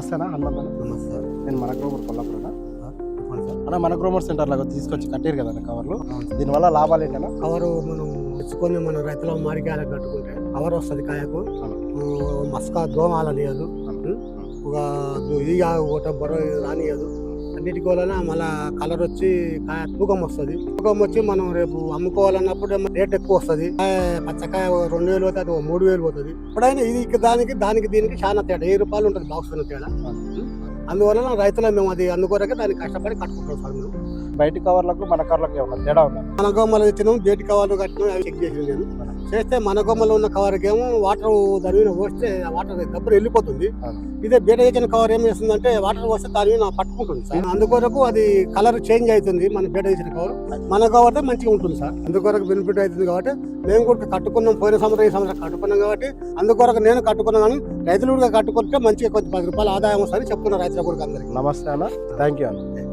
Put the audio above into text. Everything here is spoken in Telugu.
నమస్తేనా హనుమంత్ నమస్తే సార్. నేను మన గ్రోమర్ కొల్లాపురనా చెప్పండి సార్. అన్న మన గ్రోమర్ సెంటర్ లాగా తీసుకొచ్చి కట్టారు కదా కవర్లు దీనివల్ల లాభాలు ఏంటన్నా కవరు మనం తెచ్చుకొని మన రైతుల మామిడికాయలకు కట్టుకుంటే కవర్ వస్తుంది కాయకు. మస్కా దోమాల లేదు, ఒక ఈగ ఒకట బొర రానియదు. అన్నిటికి వలన మళ్ళా కలర్ వచ్చి కాయ తూకం వస్తుంది. తూకం వచ్చి మనం రేపు అమ్ముకోవాలన్నప్పుడు రేట్ ఎక్కువ వస్తుంది. పచ్చకాయ 2000 పోతే అది 3000 పోతుంది. ఎప్పుడైనా ఇది దానికి దీనికి చాలా తేడా, 1000 రూపాయలు ఉంటుంది బాక్స్ తేడా. అందువలన రైతుల మేము అది అందుకోరకే దాన్ని కష్టపడి కట్టుకుంటాం సార్. మేము బయట కవర్లకు మన కవర్లకు ఏమన్నా తేడా ఉందా? మన గోమ్మలు తెచ్చినాం, బయటి కవర్లు కట్టినాం, అవి చెక్ చేసి నేను చేస్తే మన గోమ్మలో ఉన్న కవర్కి ఏమో వాటర్ దాని మీద పోస్తే ఆ వాటర్ దెబ్బలు వెళ్ళిపోతుంది. ఇదే బయట తెచ్చిన కవర్ ఏం చేస్తుందంటే వాటర్ పోస్తే దాని మీద పట్టుకుంటుంది సార్. అందుకొరకు అది కలర్ చేంజ్ అవుతుంది. మన బయట తెచ్చిన కవర్ మన కవర్తే మంచిగా ఉంటుంది సార్. అందుకొరకు బెనిఫిట్ అవుతుంది కాబట్టి మేము కూడా కట్టుకున్నాం. పోయిన సంవత్సరం ఈ సంవత్సరం కట్టుకున్నాం కాబట్టి అందుకొరకు నేను కట్టుకున్నాను. కానీ రైతులు కూడా కట్టుకుంటే మంచిగా కొంచెం 10 రూపాయలు ఆదాయం వస్తుందని చెప్తున్నారు రైతుల కూడా అందరికీ. నమస్తే అన్న, థ్యాంక్ యూ అన్న.